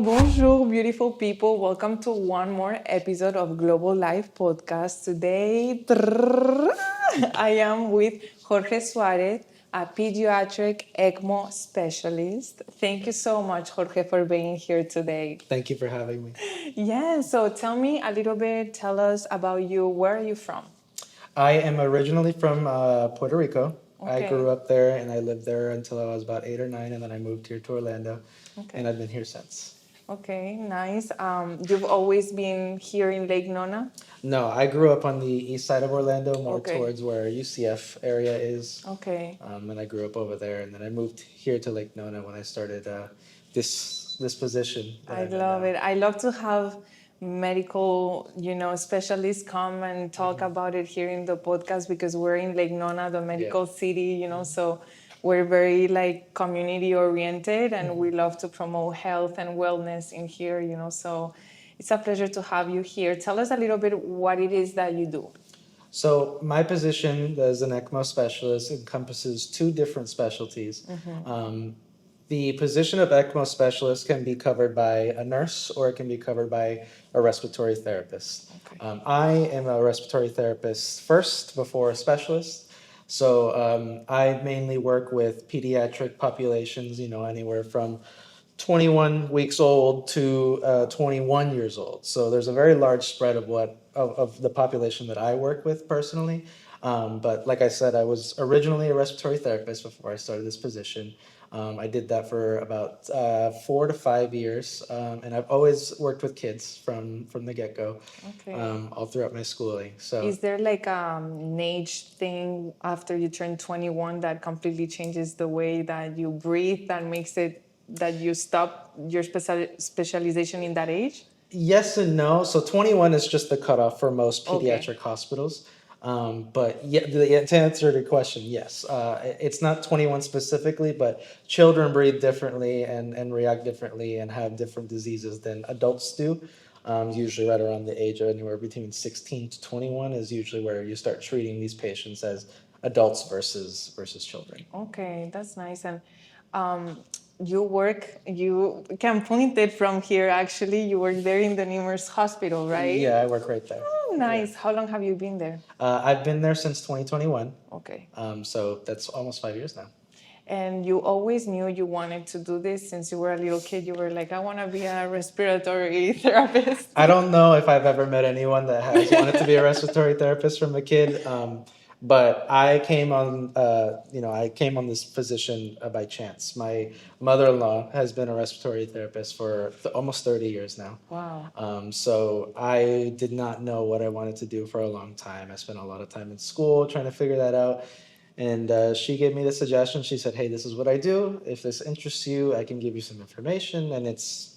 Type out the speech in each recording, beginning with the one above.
Bonjour, beautiful people. Welcome to one more episode of Global Life Podcast. Today, I am with Jorge Suarez, a pediatric ECMO specialist. Thank you so much, Jorge, for being here today. Thank you for having me. Yeah, so tell me a little bit, tell us about you. Where are you from? I am originally from Puerto Rico. Okay. I grew up there and I lived there until I was about 8 or 9, and then I moved here to Orlando, Okay. and I've been here since. Okay, nice. You've always been here in Lake Nona? No, I grew up on the east side of Orlando, more Okay. towards where UCF area is. Okay. And I grew up over there, and then I moved here to Lake Nona when I started this position. I love it. I love to have medical, specialists come and talk about it here in the podcast because we're in Lake Nona, the medical city, so we're very community oriented and we love to promote health and wellness in here, so it's a pleasure to have you here. Tell us a little bit what it is that you do. So my position as an ECMO specialist encompasses two different specialties. The position of ECMO specialist can be covered by a nurse or it can be covered by a respiratory therapist. Okay. I am a respiratory therapist first before a specialist. So I mainly work with pediatric populations, anywhere from 21 weeks old to 21 years old. So there's a very large spread of the population that I work with personally. But like I said, I was originally a respiratory therapist before I started this position. I did that for about 4 to 5 years, and I've always worked with kids from the get-go, Okay. all throughout my schooling. So Is there an age thing after you turn 21 that completely changes the way that you breathe, that makes it that you stop your specialization in that age? yes and no. So 21 is just the cutoff for most Okay. pediatric hospitals. But yeah, to answer the question, yes. It's not 21 specifically, but children breathe differently and react differently and have different diseases than adults do. Usually right around the age of anywhere between 16 to 21 is usually where you start treating these patients as adults versus children. Okay, that's nice. And you can point it from here actually. You work there in the Nemours Hospital, right? Yeah, I work right there. Oh, nice. How long have you been there? I've been there since 2021. Okay. So that's almost 5 years now. And you always knew you wanted to do this since you were a little kid. You were like, I want to be a respiratory therapist. I don't know if I've ever met anyone that has wanted to be a respiratory therapist from a kid. But I came on this position by chance. My mother-in-law has been a respiratory therapist for almost 30 years now. Wow. So I did not know what I wanted to do for a long time. I spent a lot of time in school trying to figure that out. And she gave me the suggestion. She said, hey, this is what I do. If this interests you, I can give you some information. And that's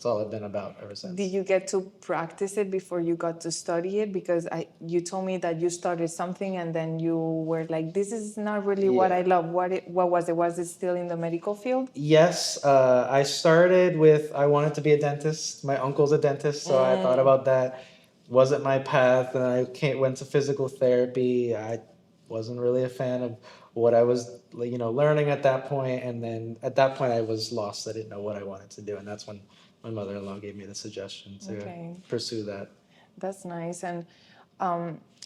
all I've been about ever since. Did you get to practice it before you got to study it? Because you told me that you started something and then you were like, this is not really what I love. What was it? Was it still in the medical field? Yes. I started with, I wanted to be a dentist. My uncle's a dentist, so I thought about that. Wasn't my path. And I went to physical therapy. I wasn't really a fan of what I was learning at that point. And then at that point I was lost. I didn't know what I wanted to do. And that's when my mother-in-law gave me the suggestion to pursue that. That's nice. And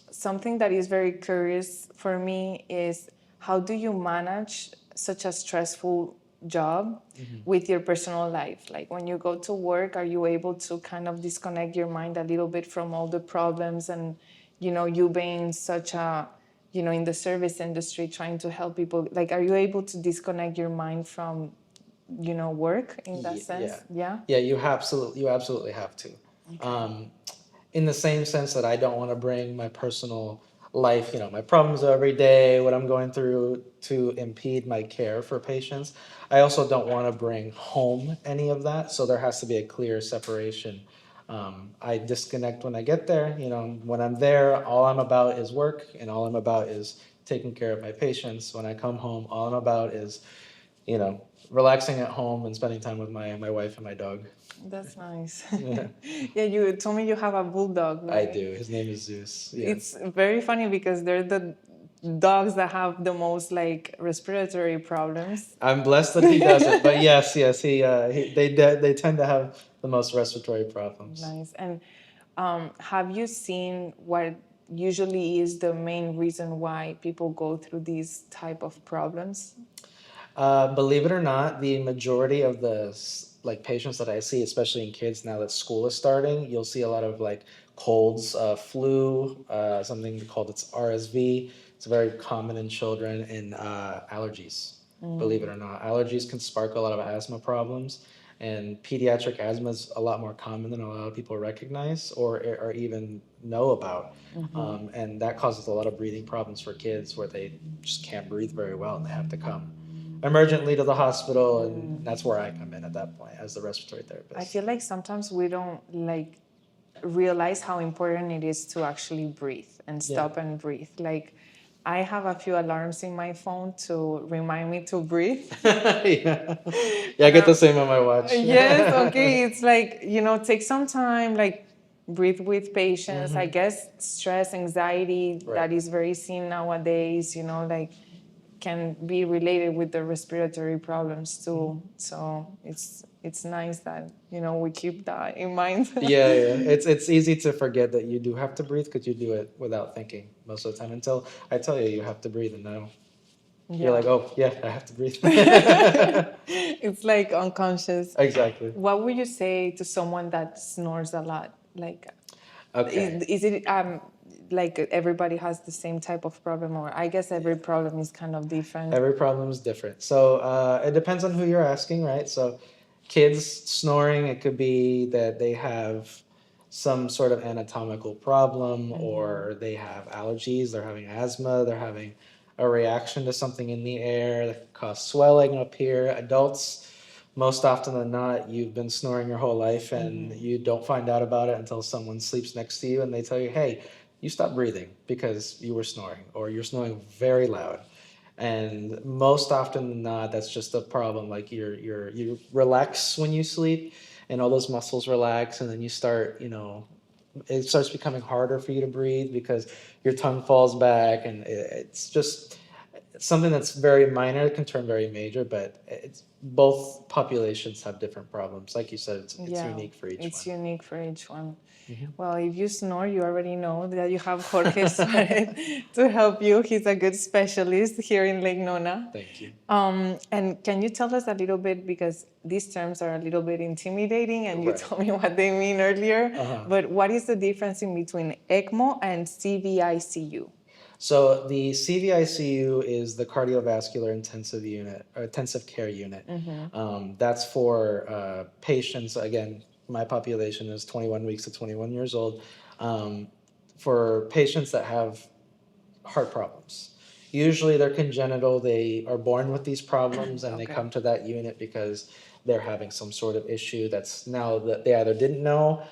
something that is very curious for me is how do you manage such a stressful job with your personal life? Like when you go to work, are you able to kind of disconnect your mind a little bit from all the problems and, you being such a, in the service industry trying to help people, like, are you able to disconnect your mind from work in that sense? Yeah, you absolutely have to. Okay. In the same sense that I don't want to bring my personal life, my problems every day, what I'm going through, to impede my care for patients. I also don't want to bring home any of that, so there has to be a clear separation. I disconnect when I get there. When I'm there, all I'm about is work and all I'm about is taking care of my patients. When I come home, all I'm about is relaxing at home and spending time with my wife and my dog. That's nice. Yeah, you told me you have a bulldog, right? I do. His name is Zeus. Yeah. It's very funny because they're the dogs that have the most like respiratory problems. I'm blessed that he doesn't, but yes, they tend to have the most respiratory problems. Nice. And have you seen what usually is the main reason why people go through these type of problems? Believe it or not, the majority of the like patients that I see, especially in kids now that school is starting, you'll see a lot of like colds, flu, something called it's RSV. It's very common in children, and allergies. Believe it or not, allergies can spark a lot of asthma problems, and pediatric asthma is a lot more common than a lot of people recognize or even know about. And that causes a lot of breathing problems for kids where they just can't breathe very well and they have to come emergently to the hospital, and that's where I come in at that point as the respiratory therapist. I feel like sometimes we don't like realize how important it is to actually breathe and stop and breathe. Like I have a few alarms in my phone to remind me to breathe. Yeah, I get the same on my watch. Yes, okay. It's like, take some time, like breathe with patience. I guess stress, anxiety, that is very seen nowadays, like can be related with the respiratory problems too. So it's nice that we keep that in mind. Yeah. It's easy to forget that you do have to breathe because you do it without thinking most of the time until I tell you have to breathe, and now you're like, oh yeah, I have to breathe. It's like unconscious. Exactly. What would you say to someone that snores a lot? Like, Okay. is it like everybody has the same type of problem, or I guess every problem is kind of different. Every problem is different. So it depends on who you're asking, right? So kids snoring, it could be that they have some sort of anatomical problem, or they have allergies, they're having asthma, they're having a reaction to something in the air that can cause swelling up here. Adults, most often than not, you've been snoring your whole life and you don't find out about it until someone sleeps next to you and they tell you, hey, you stopped breathing because you were snoring, or you're snoring very loud. And most often than not, that's just a problem. Like you relax when you sleep, and all those muscles relax, and then you start, it starts becoming harder for you to breathe because your tongue falls back, and it's just something that's very minor. It can turn very major, but it's both populations have different problems. Like you said, it's unique for each one. It's unique for each one. Well, if you snore, you already know that you have Jorge Suarez to help you. He's a good specialist here in Lake Nona. Thank you. And can you tell us a little bit, because these terms are a little bit intimidating and you told me what they mean earlier, but what is the difference in between ECMO and CVICU? So the CVICU is the cardiovascular intensive unit, or intensive care unit. That's for patients, again, my population is 21 weeks to 21 years old, for patients that have heart problems. Usually they're congenital, they are born with these problems, and they come to that unit because they're having some sort of issue that's now that they either didn't know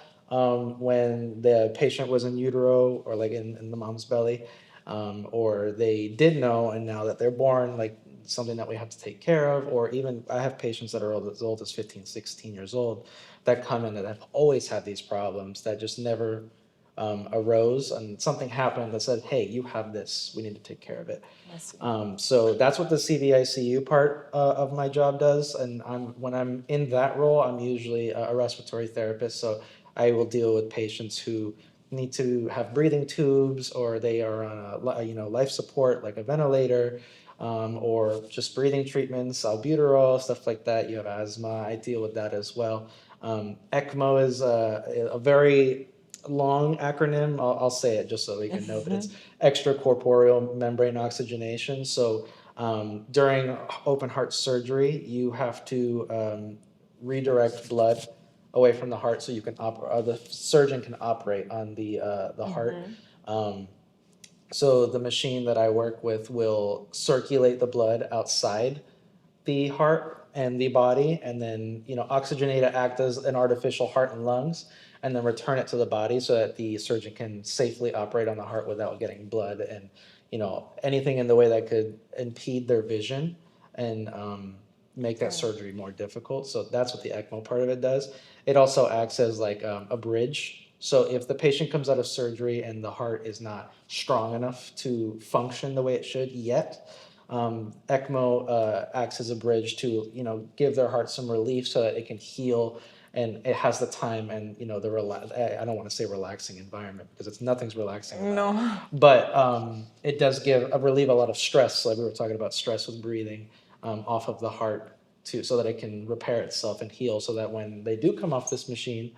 when the patient was in utero or like in the mom's belly, or they did know and now that they're born, like something that we have to take care of. Or even I have patients that are as old as 15, 16 years old that come in that have always had these problems that just never arose, and something happened that said, hey, you have this, we need to take care of it. So that's what the CVICU part of my job does. And when I'm in that role, I'm usually a respiratory therapist. So I will deal with patients who need to have breathing tubes, or they are on a life support like a ventilator, or just breathing treatments, albuterol, stuff like that. You have asthma, I deal with that as well. ECMO is a very long acronym. I'll say it just so we can know that it's extracorporeal membrane oxygenation. So during open heart surgery, you have to redirect blood away from the heart so you can the surgeon can operate on the heart. So the machine that I work with will circulate the blood outside the heart and the body, and then oxygenate it, act as an artificial heart and lungs, and then return it to the body so that the surgeon can safely operate on the heart without getting blood and anything in the way that could impede their vision and make that surgery more difficult. So that's what the ECMO part of it does. It also acts as like a bridge So if the patient comes out of surgery and the heart is not strong enough to function the way it should yet, ECMO acts as a bridge to, give their heart some relief so that it can heal and it has the time and, I don't want to say relaxing environment because nothing's relaxing about it. No. But it does relieve a lot of stress, like we were talking about stress with breathing, off of the heart so that it can repair itself and heal so that when they do come off this machine,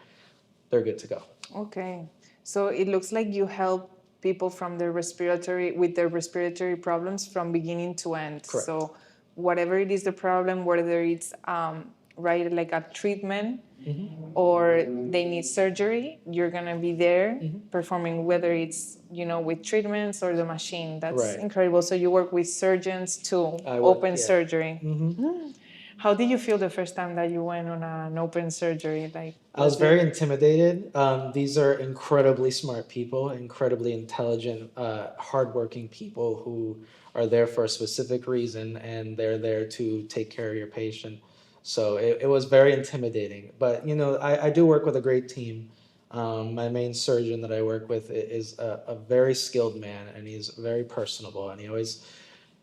they're good to go. Okay. So it looks like you help people with their respiratory problems from beginning to end. Correct. So whatever it is the problem, whether it's like a treatment or they need surgery, you're going to be there performing, whether it's, with treatments or the machine. That's incredible. So you work with surgeons to open surgery. How did you feel the first time that you went on an open surgery? I was very intimidated. These are incredibly smart people, incredibly intelligent, hardworking people who are there for a specific reason, and they're there to take care of your patient. So it was very intimidating. But, I do work with a great team. My main surgeon that I work with is a very skilled man, and he's very personable, and he always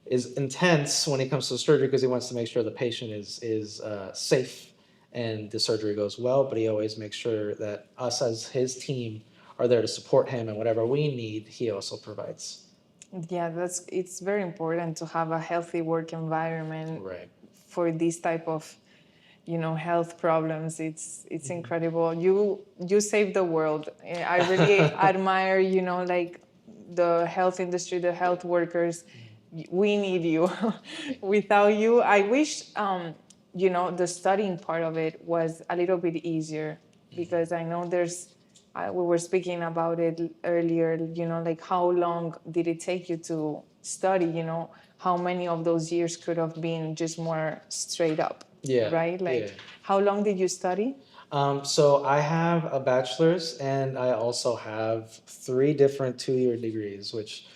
is intense when it comes to surgery because he wants to make sure the patient is safe and the surgery goes well, but he always makes sure that us as his team are there to support him, and whatever we need, he also provides. Yeah, it's very important to have a healthy work environment for this type of, health problems. It's incredible. You save the world. I really admire, the health industry, the health workers. We need you. Without you, I wish, the studying part of it was a little bit easier because I know we were speaking about it earlier, how long did it take you to study, how many of those years could have been just more straight up, right? How long did you study? So I have a bachelor's and I also have 3 different 2-year degrees, which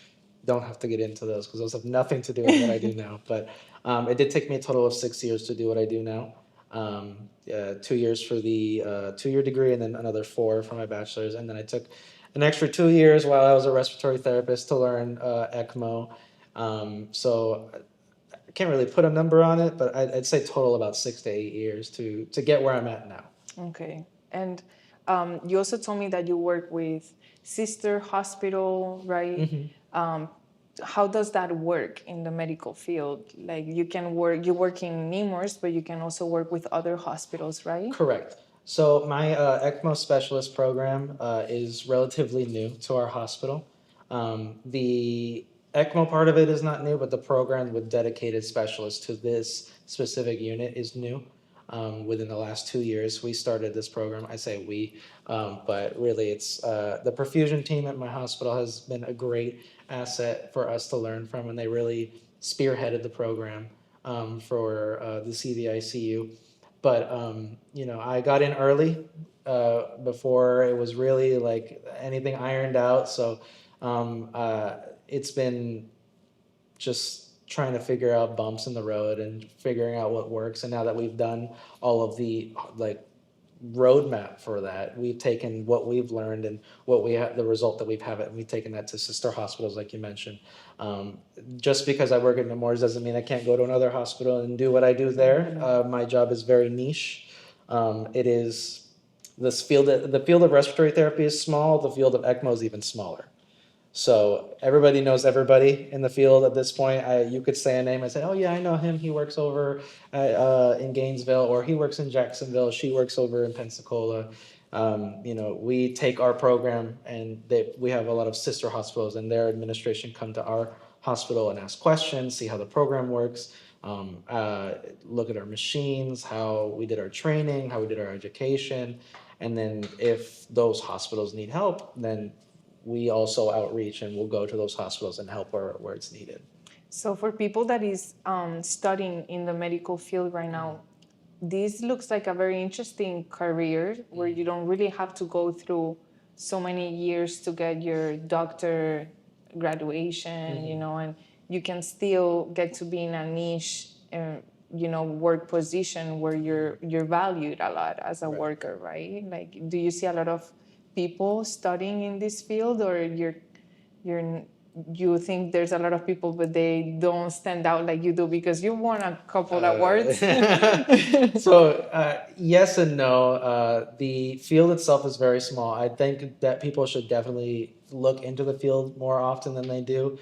don't have to get into those because those have nothing to do with what I do now. But it did take me a total of 6 years to do what I do now. 2 years for the 2-year degree and then another 4 for my bachelor's. And then I took an extra 2 years while I was a respiratory therapist to learn ECMO. So I can't really put a number on it, but I'd say total about 6 to 8 years to get where I'm at now. Okay. And you also told me that you work with sister hospital, right? How does that work in the medical field? Like you work in Nemours, but you can also work with other hospitals, right? Correct. So my ECMO specialist program is relatively new to our hospital. The ECMO part of it is not new, but the program with dedicated specialists to this specific unit is new. Within the last 2 years, we started this program. I say we, but really it's the perfusion team at my hospital has been a great asset for us to learn from, and they really spearheaded the program for the CVICU. But, I got in early before it was really like anything ironed out. So it's been just trying to figure out bumps in the road and figuring out what works. And now that we've done all of the roadmap for that, we've taken what we've learned and what we have, the result that we've had, and we've taken that to sister hospitals, like you mentioned. Just because I work at Nemours doesn't mean I can't go to another hospital and do what I do there. My job is very niche. It is this field. The field of respiratory therapy is small. The field of ECMO is even smaller. So everybody knows everybody in the field at this point. You could say a name and say, oh yeah, I know him. He works over in Gainesville, or he works in Jacksonville. She works over in Pensacola. We take our program and we have a lot of sister hospitals, and their administration come to our hospital and ask questions, see how the program works, look at our machines, how we did our training, how we did our education. And then if those hospitals need help, then we also outreach and we'll go to those hospitals and help where it's needed. So for people that is studying in the medical field right now, this looks like a very interesting career where you don't really have to go through so many years to get your doctor graduation, and you can still get to be in a niche, work position where you're valued a lot as a worker, right? Like, do you see a lot of people studying in this field, or you think there's a lot of people but they don't stand out like you do because you won a couple awards? So yes and no. The field itself is very small. I think that people should definitely look into the field more often than they do.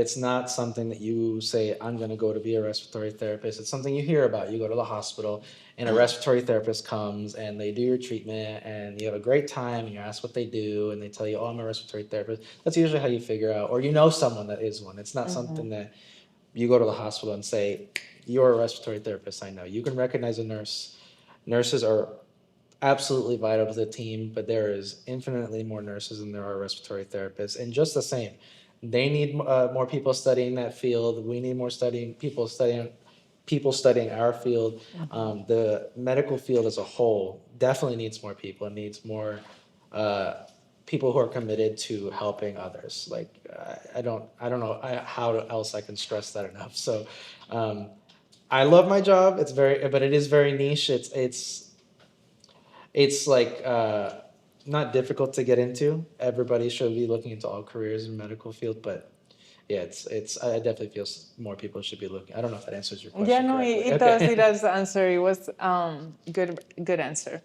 It's not something that you say, I'm going to go to be a respiratory therapist. It's something you hear about. You go to the hospital and a respiratory therapist comes and they do your treatment and you have a great time and you ask what they do and they tell you, oh, I'm a respiratory therapist. That's usually how you figure out, or you know someone that is one. It's not something that you go to the hospital and say, you're a respiratory therapist, I know. You can recognize a nurse. Nurses are absolutely vital to the team, but there is infinitely more nurses than there are respiratory therapists. And just the same, they need more people studying that field. We need more people studying our field. The medical field as a whole definitely needs more people. It needs more people who are committed to helping others. Like I don't know how else I can stress that enough. So I love my job. But it is very niche. It's like not difficult to get into. Everybody should be looking into all careers in medical field, but yeah, I definitely feel more people should be looking. I don't know if that answers your question. Yeah, no, it does. It does answer. It was good answer.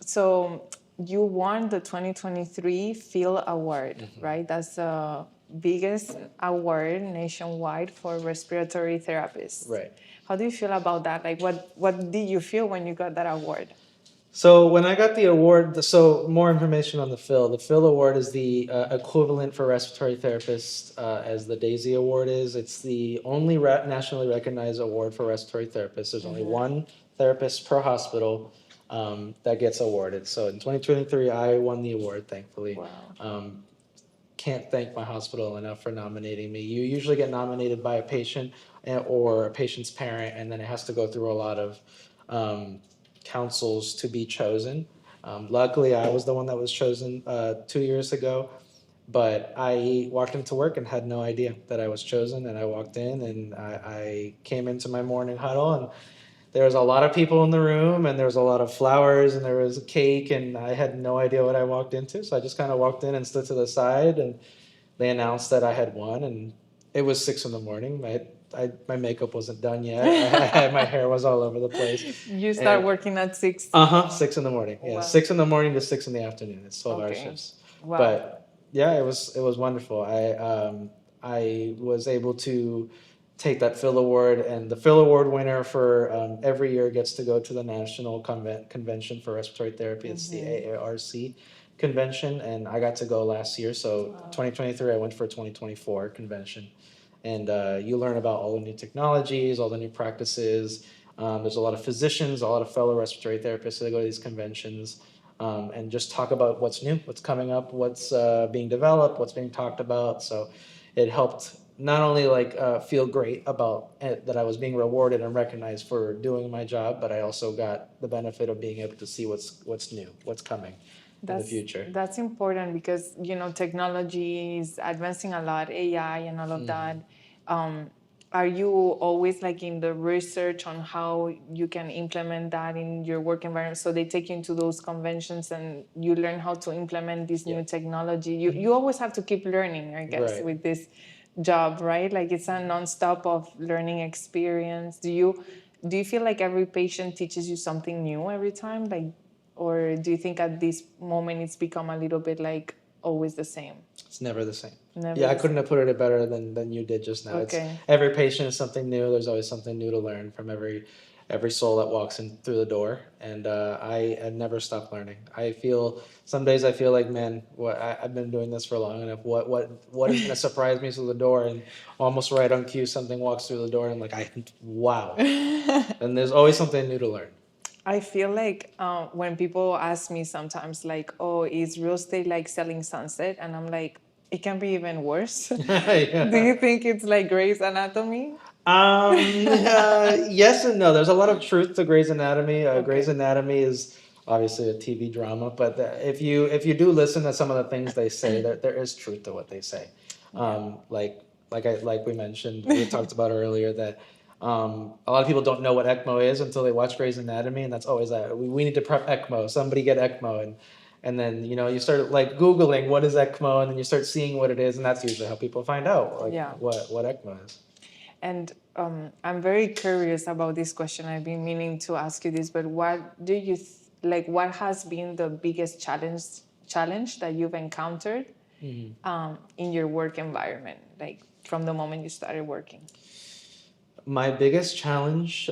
So you won the 2023 Field Award, right? That's the biggest award nationwide for respiratory therapists. Right. How do you feel about that? Like, what did you feel when you got that award? So when I got the award, so more information on the Phil. The Phil Award is the equivalent for respiratory therapists as the DAISY Award is. It's the only nationally recognized award for respiratory therapists. There's only one therapist per hospital that gets awarded. So in 2023, I won the award, thankfully. Wow. Can't thank my hospital enough for nominating me. You usually get nominated by a patient or a patient's parent, and then it has to go through a lot of councils to be chosen. Luckily, I was the one that was chosen 2 years ago, but I walked into work and had no idea that I was chosen. And I walked in and I came into my morning huddle and there was a lot of people in the room and there was a lot of flowers and there was a cake and I had no idea what I walked into. So I just kind of walked in and stood to the side and they announced that I had won, and it was 6 a.m. My makeup wasn't done yet. My hair was all over the place. You start working at 6? 6 a.m. Yeah, Wow. 6 a.m. to 6 p.m. It's 12-hour shifts. Wow. But yeah, it was wonderful. I was able to take that Phil Award, and the Phil Award winner for every year gets to go to the National Convention for Respiratory Therapy. It's the AARC convention, and I got to go last year. So 2023, I went for a 2024 convention. And you learn about all the new technologies, all the new practices. There's a lot of physicians, a lot of fellow respiratory therapists that go to these conventions and just talk about what's new, what's coming up, what's being developed, what's being talked about. So it helped not only feel great about it, that I was being rewarded and recognized for doing my job, but I also got the benefit of being able to see what's new, what's coming in the future. That's important because, technology is advancing a lot, AI and all of that. Are you always in the research on how you can implement that in your work environment? So they take you into those conventions and you learn how to implement this new technology. You always have to keep learning, I guess, with this job, right? It's a nonstop of learning experience. Do you feel like every patient teaches you something new every time? Or do you think at this moment it's become a little bit always the same? It's never the same. I couldn't have put it better than you did just now. Okay. Every patient is something new. There's always something new to learn from every soul that walks in through the door. And I never stop learning. Some days I feel like, man, I've been doing this for long enough. What is going to surprise me through the door? And almost right on cue, something walks through the door and I'm like, wow. And there's always something new to learn. I feel when people ask me sometimes oh, is real estate selling sunset? And I'm like, it can be even worse. Yeah. Do you think it's like Grey's Anatomy? Yes and no. There's a lot of truth to Grey's Anatomy. Grey's Anatomy is obviously a TV drama, but if you do listen to some of the things they say, there is truth to what they say. Like we mentioned, we talked about earlier that a lot of people don't know what ECMO is until they watch Grey's Anatomy, and that's always that. We need to prep ECMO. Somebody get ECMO, And then, you start like Googling what is ECMO, and then you start seeing what it is, and that's usually how people find out like Yeah. what ECMO is. And I'm very curious about this question. I've been meaning to ask you this, but what do you what has been the biggest challenge that you've encountered in your work environment, like from the moment you started working? My biggest challenge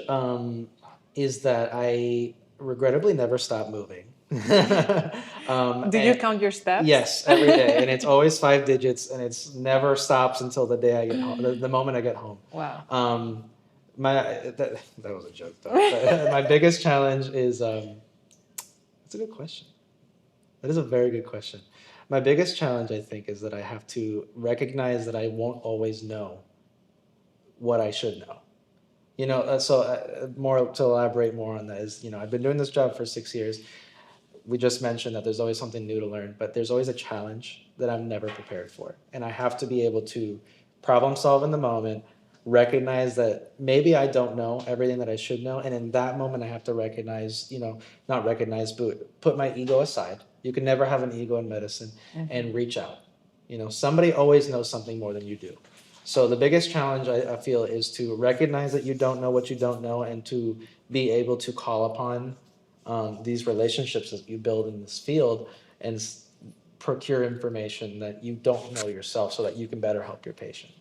is that I regrettably never stop moving. Do you count your steps? Yes, every day, and it's always 5 digits, and it's never stops until the day I get home, the moment I get home. Wow. That was a joke though. But my biggest challenge is that's a good question. That is a very good question. My biggest challenge, I think, is that I have to recognize that I won't always know what I should know. More to elaborate more on that is, I've been doing this job for 6 years. We just mentioned that there's always something new to learn, but there's always a challenge that I'm never prepared for. And I have to be able to problem solve in the moment, recognize that maybe I don't know everything that I should know. And in that moment, I have to recognize, not recognize, but put my ego aside. You can never have an ego in medicine, and reach out. Somebody always knows something more than you do. So the biggest challenge I feel is to recognize that you don't know what you don't know, and to be able to call upon these relationships that you build in this field, and procure information that you don't know yourself so that you can better help your patient.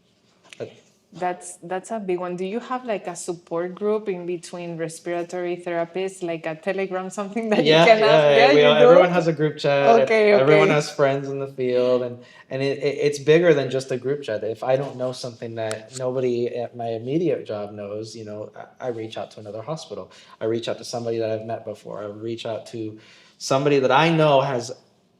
That's a big one. Do you have like a support group in between respiratory therapists, like a Telegram, something that you can ask? Everyone has a group chat. Okay. Everyone has friends in the field, and it's bigger than just a group chat. If I don't know something that nobody at my immediate job knows, I reach out to another hospital. I reach out to somebody that I've met before. I reach out to somebody that I know has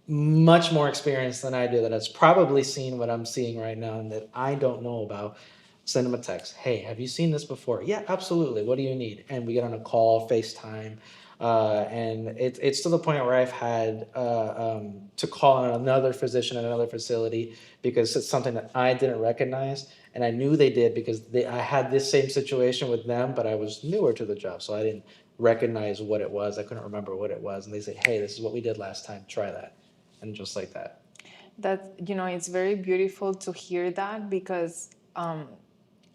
much more experience than I do, that has probably seen what I'm seeing right now and that I don't know about. Send them a text. Hey, have you seen this before? Yeah, absolutely. What do you need? And we get on a call, FaceTime, and it's to the point where I've had to call on another physician at another facility because it's something that I didn't recognize, and I knew they did because I had this same situation with them, but I was newer to the job, so I didn't recognize what it was. I couldn't remember what it was, and they say, "Hey, this is what we did last time. Try that," and just like that. That it's very beautiful to hear that because.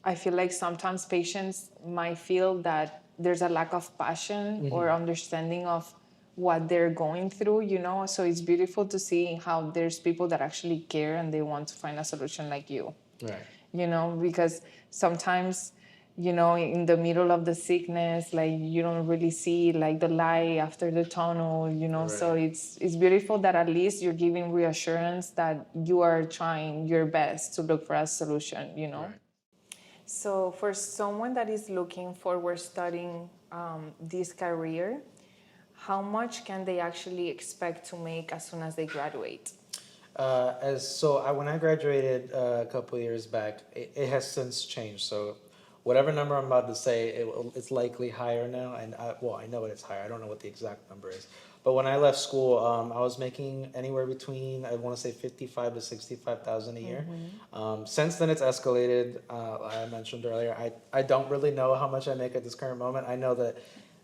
I feel like sometimes patients might feel that there's a lack of passion or understanding of what they're going through, So it's beautiful to see how there's people that actually care and they want to find a solution like you. Right. Because sometimes, in the middle of the sickness, like you don't really see like the light after the tunnel, Right. So it's beautiful that at least you're giving reassurance that you are trying your best to look for a solution, Right. So for someone that is looking forward studying this career, how much can they actually expect to make as soon as they graduate? When I graduated a couple of years back, it has since changed. So whatever number I'm about to say, it's likely higher now. And I know it's higher. I don't know what the exact number is. But when I left school, I was making anywhere between, I want to say 55 to 65,000 a year. Since then, it's escalated. I mentioned earlier, I don't really know how much I make at this current moment. I know that,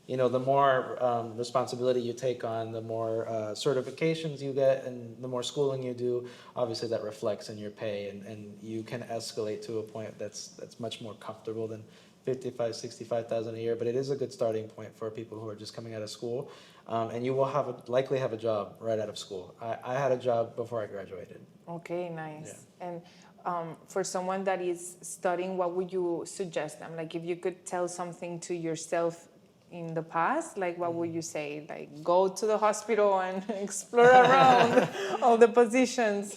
the more responsibility you take on, the more certifications you get, and the more schooling you do, obviously that reflects in your pay, and you can escalate to a point that's much more comfortable than 55, 65,000 a year. But it is a good starting point for people who are just coming out of school. And you will likely have a job right out of school. I had a job before I graduated. Okay, nice. Yeah. And for someone that is studying, what would you suggest them? Like if you could tell something to yourself in the past, like what would you say? Like go to the hospital and explore around all the positions.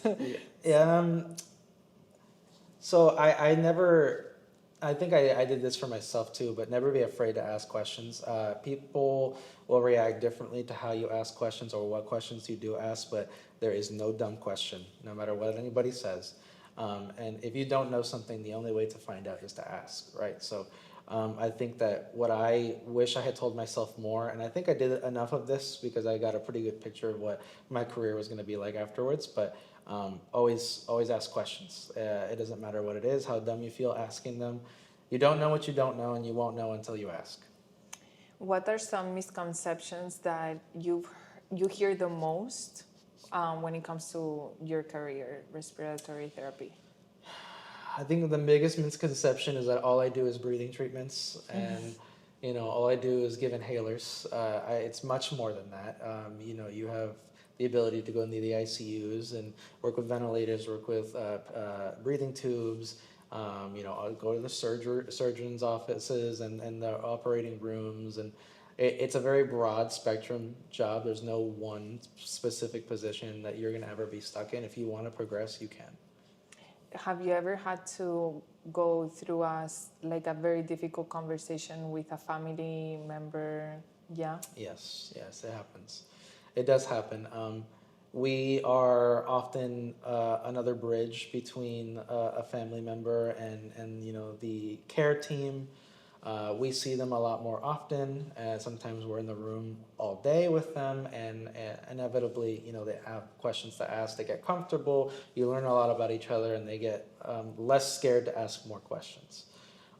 So I think I did this for myself too, but never be afraid to ask questions. People will react differently to how you ask questions or what questions you do ask, but there is no dumb question, no matter what anybody says. And if you don't know something, the only way to find out is to ask, right? So I think that what I wish I had told myself more, and I think I did enough of this because I got a pretty good picture of what my career was going to be like afterwards, but always ask questions. It doesn't matter what it is, how dumb you feel asking them. You don't know what you don't know, and you won't know until you ask. What are some misconceptions that you've you hear the most when it comes to your career, respiratory therapy? I think the biggest misconception is that all I do is breathing treatments, and all I do is give inhalers. It's much more than that. You have the ability to go into the ICUs and work with ventilators, work with breathing tubes. I'll go to the surgeon's offices and the operating rooms, and it's a very broad spectrum job. There's no one specific position that you're going to ever be stuck in. If you want to progress, you can. Have you ever had to go through a very difficult conversation with a family member? Yeah? Yes, it happens. It does happen. We are often another bridge between a family member and the care team. We see them a lot more often, and sometimes we're in the room all day with them, and inevitably, they have questions to ask. They get comfortable. You learn a lot about each other, and they get less scared to ask more questions.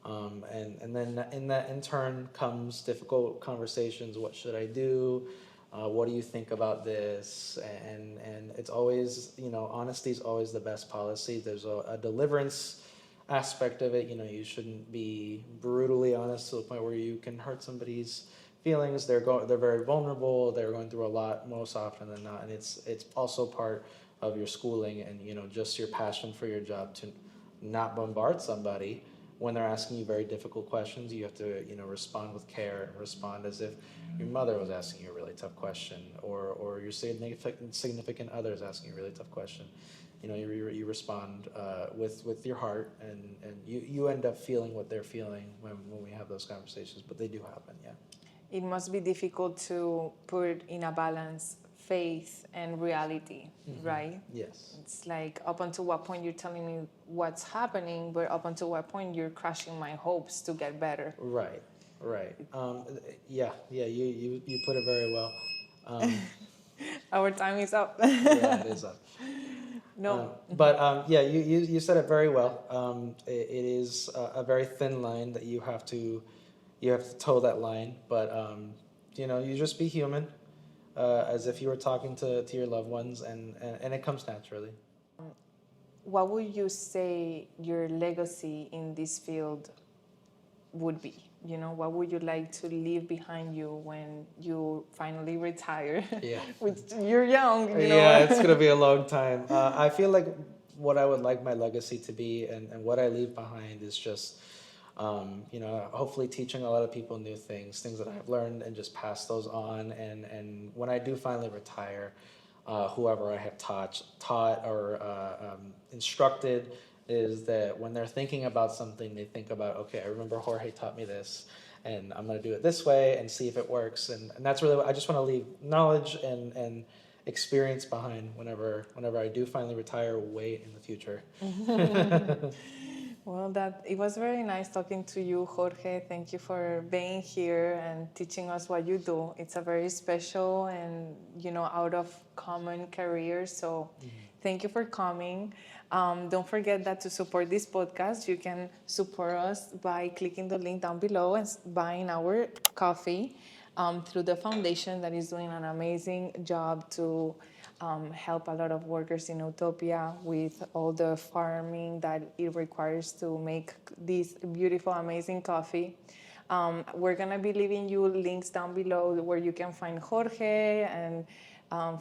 And then in turn comes difficult conversations. What should I do? What do you think about this? And it's always, honesty is always the best policy. There's a deliverance aspect of it. You shouldn't be brutally honest to the point where you can hurt somebody's feelings. They're very vulnerable. They're going through a lot most often than not, and it's also part of your schooling and just your passion for your job to not bombard somebody when they're asking you very difficult questions. You have to respond with care and respond as if your mother was asking you a really tough question, or your significant other is asking you a really tough question. You respond with your heart, and you end up feeling what they're feeling when we have those conversations, but they do happen, yeah. It must be difficult to put in a balance faith and reality, right? Yes. It's like, up until what point you're telling me what's happening, but up until what point you're crushing my hopes to get better. Right. You put it very well. Our time is up. Yeah, it is up. No. You said it very well. It is a very thin line that you have to toe that line, but you just be human, as if you were talking to your loved ones, and it comes naturally. What would you say your legacy in this field would be? What would you like to leave behind you when you finally retire? Yeah. You're young, Yeah, it's going to be a long time. I feel like what I would like my legacy to be and what I leave behind is just, hopefully teaching a lot of people new things that I've learned, and just pass those on. And when I do finally retire, whoever I have taught or instructed, is that when they're thinking about something, they think about, okay, I remember Jorge taught me this, and I'm going to do it this way and see if it works. And that's really what I just want to leave knowledge and experience behind whenever I do finally retire way in the future. Well, it was very nice talking to you, Jorge. Thank you for being here and teaching us what you do. It's a very special and, out of common career. So thank you for coming. Don't forget that to support this podcast, you can support us by clicking the link down below and buying our coffee through the foundation that is doing an amazing job to help a lot of workers in Utopia with all the farming that it requires to make this beautiful, amazing coffee. We're going to be leaving you links down below where you can find Jorge and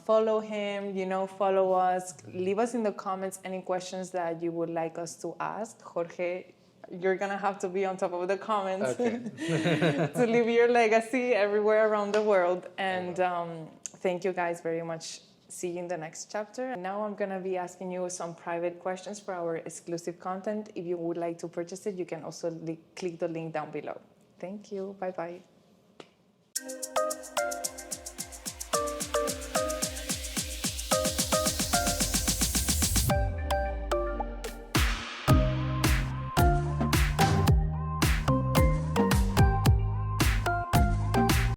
follow him, follow us. Leave us in the comments any questions that you would like us to ask. Jorge, you're going to have to be on top of the comments to leave your legacy everywhere around the world. And thank you guys very much. See you in the next chapter. Now I'm going to be asking you some private questions for our exclusive content. If you would like to purchase it, you can also click the link down below. Thank you. Bye-bye.